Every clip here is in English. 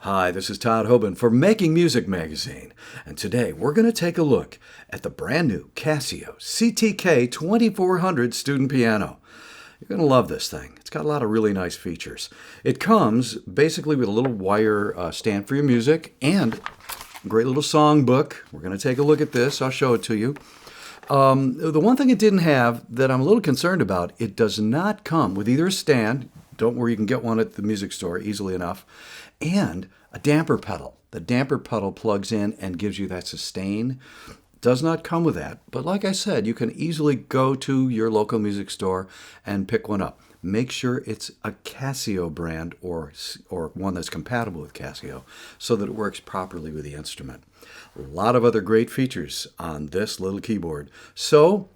Hi, this is Todd Hoban for Making Music Magazine, and today we're going to take a look at the brand new Casio CTK 2400 student piano. You're going to love this thing. It's got a lot of really nice features. It comes basically with a little wire stand for your music and a great little song book. We're going to take a look at this. I'll show it to you. The one thing it didn't have that I'm a little concerned about, it does not come with either a stand. Don't worry, you can get one at the music store easily enough. And a damper pedal. The damper pedal plugs in and gives you that sustain. Does not come with that, but like I said, you can easily go to your local music store and pick one up. Make sure it's a Casio brand or one that's compatible with Casio so that it works properly with the instrument. A lot of other great features on this little keyboard. So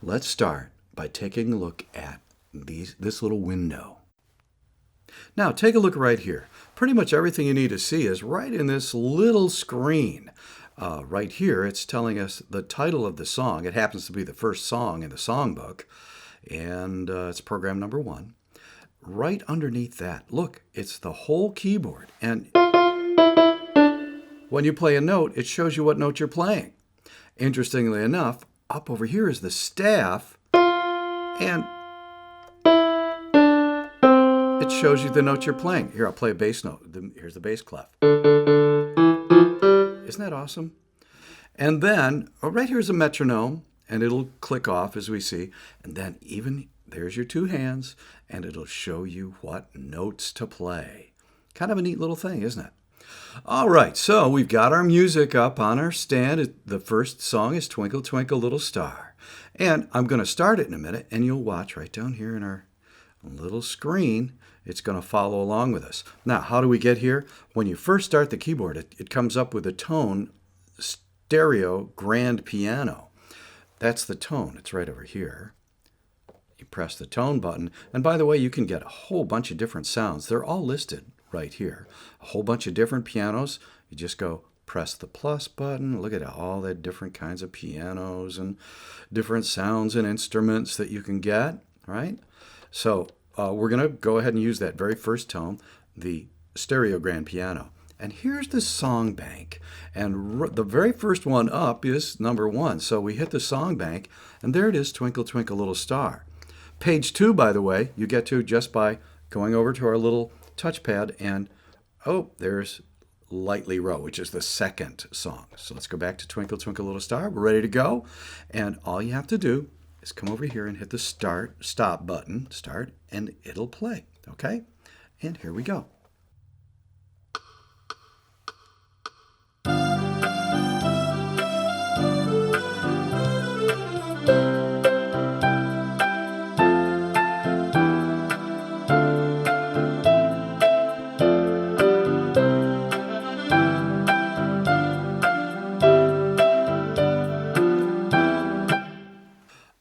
let's start by taking a look at this little window. Now take a look right here. Pretty much everything you need to see is right in this little screen. Right here, it's telling us the title of the song. It happens to be the first song in the songbook, and it's program number 1. Right underneath that, look, it's the whole keyboard. And when you play a note, it shows you what note you're playing. Interestingly enough, up over here is the staff, and it shows you the note you're playing. Here, I'll play a bass note. Here's the bass clef. Isn't that awesome? And then, right here's a metronome, and it'll click off as we see. And then there's your 2 hands, and it'll show you what notes to play. Kind of a neat little thing, isn't it? All right, so we've got our music up on our stand. The first song is Twinkle, Twinkle, Little Star. And I'm going to start it in a minute, and you'll watch right down here in our little screen. It's going to follow along with us. Now, how do we get here? When you first start the keyboard, it comes up with a tone, stereo grand piano. That's the tone. It's right over here. You press the tone button. And by the way, you can get a whole bunch of different sounds. They're all listed right here. A whole bunch of different pianos. You just go press the plus button. Look at all the different kinds of pianos and different sounds and instruments that you can get, right? So we're going to go ahead and use that very first tone, the stereo grand piano. And here's the song bank. And the very first one up is number 1. So we hit the song bank, and there it is, Twinkle, Twinkle, Little Star. Page 2, by the way, you get to just by going over to our little touchpad, and there's Lightly Row, which is the second song. So let's go back to Twinkle, Twinkle, Little Star. We're ready to go. And all you have to do is come over here and hit the stop button, and it'll play, okay? And here we go.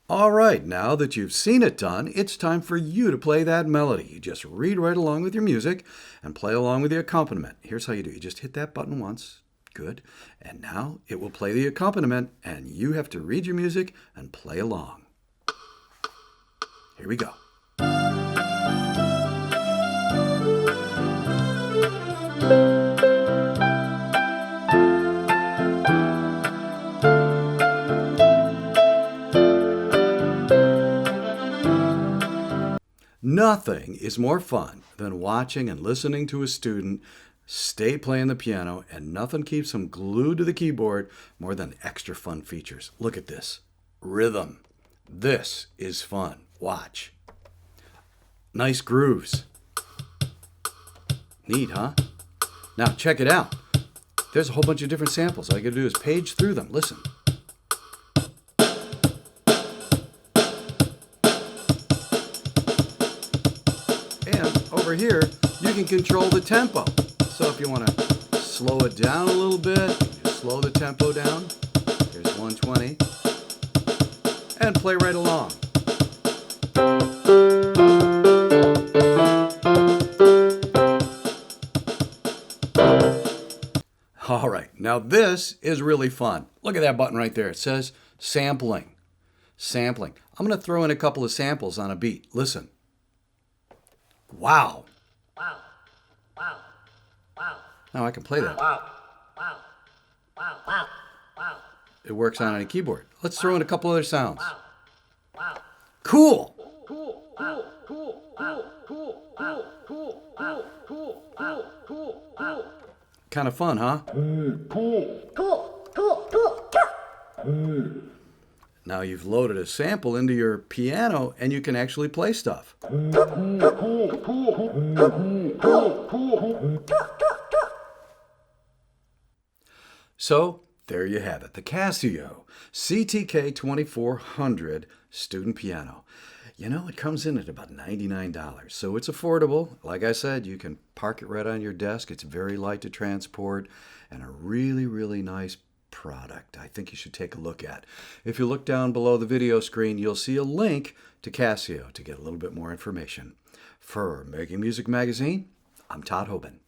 All right, now that you've seen it done, it's time for you to play that melody. You just read right along with your music and play along with the accompaniment. Here's how you do. You just hit that button once. Good. And now it will play the accompaniment, and you have to read your music and play along. Here we go. Nothing is more fun than watching and listening to a student stay playing the piano, and nothing keeps them glued to the keyboard more than extra fun features. Look at this. Rhythm. This is fun. Watch. Nice grooves. Neat, huh? Now check it out. There's a whole bunch of different samples. All you gotta do is page through them. Listen. Over here, you can control the tempo. So if you want to slow it down a little bit, just slow the tempo down. Here's 120. And play right along. All right, now this is really fun. Look at that button right there. It says sampling. Sampling. I'm going to throw in a couple of samples on a beat. Listen. Wow. Wow. Wow. Now I can play that. It works on any keyboard. Let's throw in a couple other sounds. Cool. Kind of fun, huh? Now you've loaded a sample into your piano and you can actually play stuff. So there you have it, the Casio CTK 2400 student piano. You know, it comes in at about $99, so it's affordable. Like I said, you can park it right on your desk. It's very light to transport and a really, really nice product I think you should take a look at. If you look down below the video screen, you'll see a link to Casio to get a little bit more information. For Making Music Magazine, I'm Todd Hoban.